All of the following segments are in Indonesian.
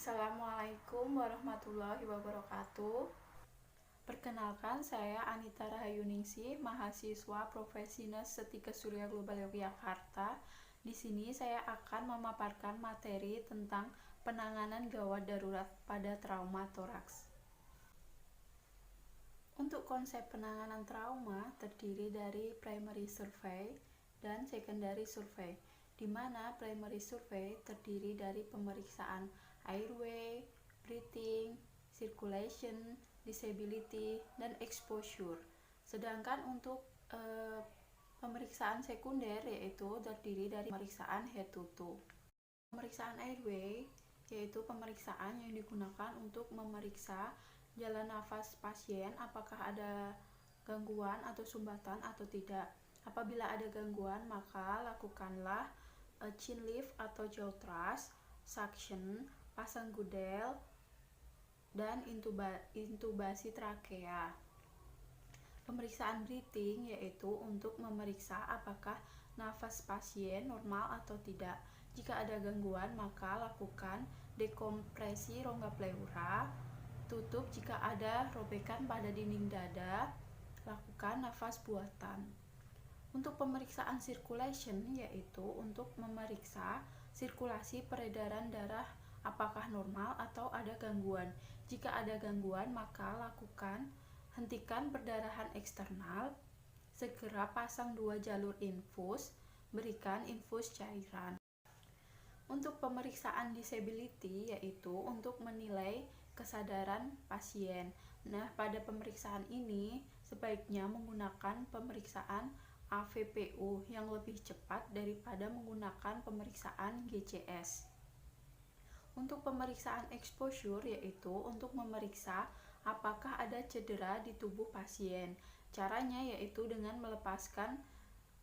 Assalamualaikum warahmatullahi wabarakatuh. Perkenalkan, saya Anita Rahayuningsih, mahasiswa Profesi Nurse Setika Surya Global Yogyakarta. Di sini saya akan memaparkan materi tentang penanganan gawat darurat pada trauma toraks. Untuk konsep penanganan trauma terdiri dari primary survey dan secondary survey, di mana primary survey terdiri dari pemeriksaan airway, breathing, circulation, disability, dan exposure. Sedangkan untuk pemeriksaan sekunder yaitu terdiri dari pemeriksaan head to toe. Pemeriksaan airway yaitu pemeriksaan yang digunakan untuk memeriksa jalan nafas pasien apakah ada gangguan atau sumbatan atau tidak. Apabila ada gangguan, maka lakukanlah chin lift atau jaw thrust, suction, pasang gudel, dan intubasi trakea. Pemeriksaan breathing yaitu untuk memeriksa apakah nafas pasien normal atau tidak. Jika ada gangguan, maka lakukan dekompresi rongga pleura, tutup jika ada robekan pada dinding dada, lakukan nafas buatan. Untuk pemeriksaan circulation yaitu untuk memeriksa sirkulasi peredaran darah apakah normal atau ada gangguan. Jika ada gangguan, maka hentikan perdarahan eksternal, segera pasang 2 jalur infus, berikan infus cairan. Untuk pemeriksaan disability yaitu untuk menilai kesadaran pasien. Nah, pada pemeriksaan ini sebaiknya menggunakan pemeriksaan AVPU yang lebih cepat daripada menggunakan pemeriksaan GCS. Untuk pemeriksaan exposure yaitu untuk memeriksa apakah ada cedera di tubuh pasien. Caranya yaitu dengan melepaskan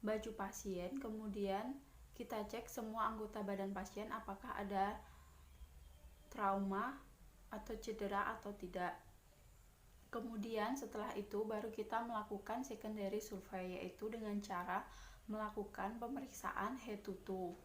baju pasien, kemudian kita cek semua anggota badan pasien apakah ada trauma atau cedera atau tidak. Kemudian setelah itu baru kita melakukan secondary survey yaitu dengan cara melakukan pemeriksaan head to toe.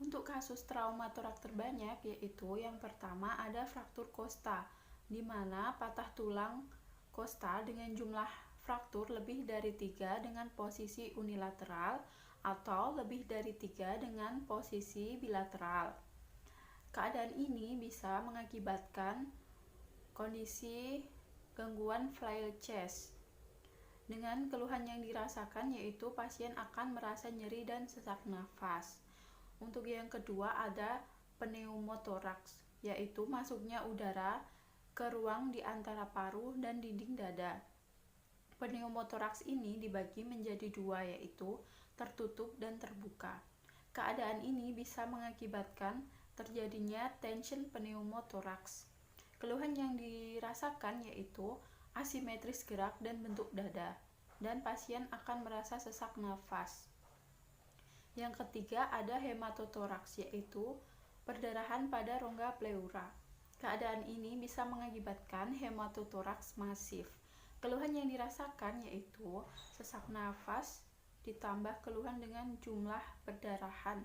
Untuk kasus trauma torak terbanyak yaitu yang pertama ada fraktur kosta, di mana patah tulang kosta dengan jumlah fraktur lebih dari 3 dengan posisi unilateral atau lebih dari 3 dengan posisi bilateral. Keadaan ini bisa mengakibatkan kondisi gangguan flail chest. Dengan keluhan yang dirasakan yaitu pasien akan merasa nyeri dan sesak nafas. Untuk yang kedua ada pneumotoraks, yaitu masuknya udara ke ruang di antara paru dan dinding dada. Pneumotoraks ini dibagi menjadi 2 yaitu tertutup dan terbuka. Keadaan ini bisa mengakibatkan terjadinya tension pneumotoraks. Keluhan yang dirasakan yaitu asimetris gerak dan bentuk dada, dan pasien akan merasa sesak nafas. Yang ketiga ada hematotoraks yaitu perdarahan pada rongga pleura. Keadaan ini bisa mengakibatkan hematotoraks masif. Keluhan yang dirasakan yaitu sesak nafas ditambah keluhan dengan jumlah perdarahan.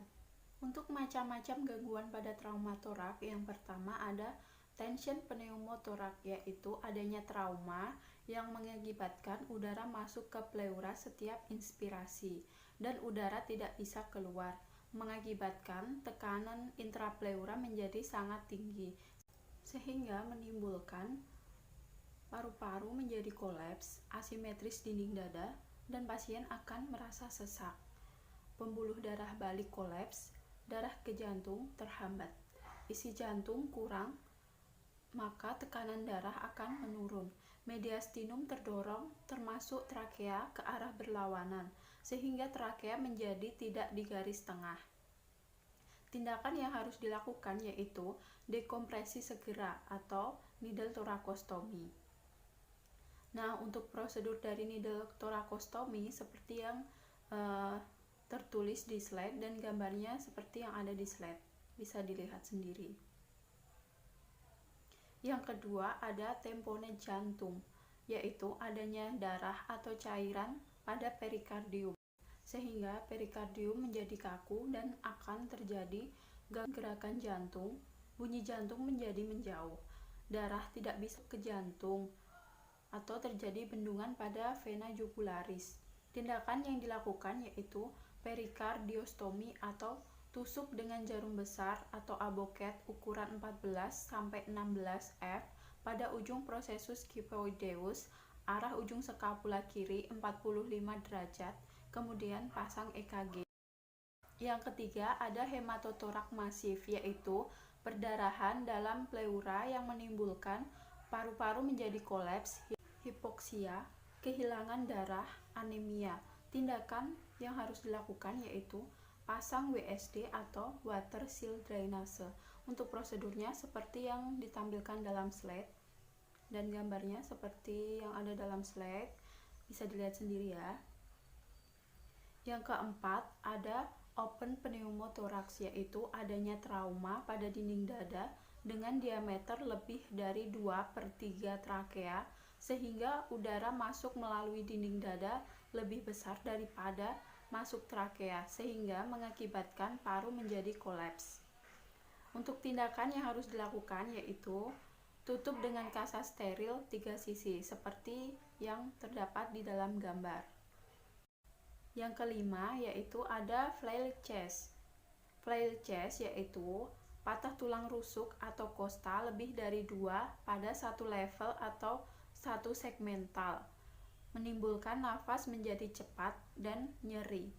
Untuk macam-macam gangguan pada trauma torak, yang pertama ada tension pneumotorak yaitu adanya trauma yang mengakibatkan udara masuk ke pleura setiap inspirasi dan udara tidak bisa keluar, mengakibatkan tekanan intrapleura menjadi sangat tinggi sehingga menimbulkan paru-paru menjadi kolaps, asimetris dinding dada, dan pasien akan merasa sesak. Pembuluh darah balik kolaps, darah ke jantung terhambat, isi jantung kurang, maka tekanan darah akan menurun. Mediastinum terdorong termasuk trakea ke arah berlawanan, sehingga trakea menjadi tidak di garis tengah. Tindakan yang harus dilakukan yaitu dekompresi segera atau needle thoracostomy. Nah, untuk prosedur dari needle thoracostomy seperti yang tertulis di slide dan gambarnya seperti yang ada di slide, bisa dilihat sendiri. Yang kedua ada tamponade jantung, yaitu adanya darah atau cairan pada perikardium, sehingga perikardium menjadi kaku dan akan terjadi gerakan jantung, bunyi jantung menjadi menjauh, darah tidak bisa ke jantung, atau terjadi bendungan pada vena jugularis. Tindakan yang dilakukan yaitu perikardiostomi atau tusuk dengan jarum besar atau aboket ukuran 14-16 F pada ujung processus kyphoideus, arah ujung skapula kiri 45 derajat, kemudian pasang EKG. Yang ketiga ada hematotorak masif, yaitu perdarahan dalam pleura yang menimbulkan paru-paru menjadi kolaps, hipoksia, kehilangan darah, anemia. Tindakan yang harus dilakukan yaitu pasang WSD atau water seal drainase. Untuk prosedurnya seperti yang ditampilkan dalam slide dan gambarnya seperti yang ada dalam slide, bisa dilihat sendiri ya. Yang keempat ada open pneumothoraks, yaitu adanya trauma pada dinding dada dengan diameter lebih dari 2/3 trakea sehingga udara masuk melalui dinding dada lebih besar daripada masuk trakea sehingga mengakibatkan paru menjadi kolaps. Untuk tindakan yang harus dilakukan yaitu tutup dengan kasa steril 3 sisi seperti yang terdapat di dalam gambar. Yang kelima yaitu ada flail chest. Flail chest yaitu patah tulang rusuk atau kosta lebih dari 2 pada satu level atau satu segmental, menimbulkan nafas menjadi cepat dan nyeri.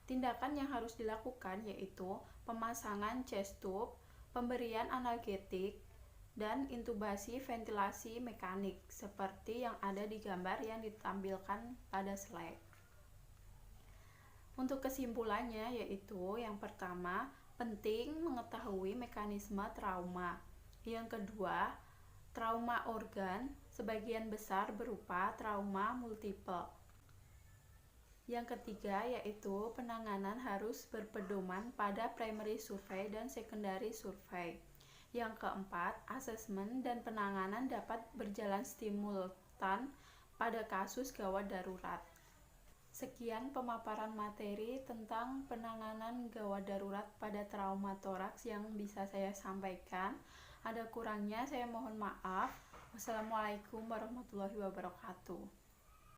Tindakan yang harus dilakukan yaitu pemasangan chest tube, pemberian analgetik, dan intubasi ventilasi mekanik seperti yang ada di gambar yang ditampilkan pada slide. Untuk kesimpulannya yaitu yang pertama, penting mengetahui mekanisme trauma. Yang kedua, trauma organ sebagian besar berupa trauma multiple. Yang ketiga yaitu penanganan harus berpedoman pada primary survey dan secondary survey. Yang keempat, asesmen dan penanganan dapat berjalan simultan pada kasus gawat darurat. Sekian pemaparan materi tentang penanganan gawat darurat pada trauma toraks yang bisa saya sampaikan. Ada kurangnya saya mohon maaf. Wassalamualaikum warahmatullahi wabarakatuh.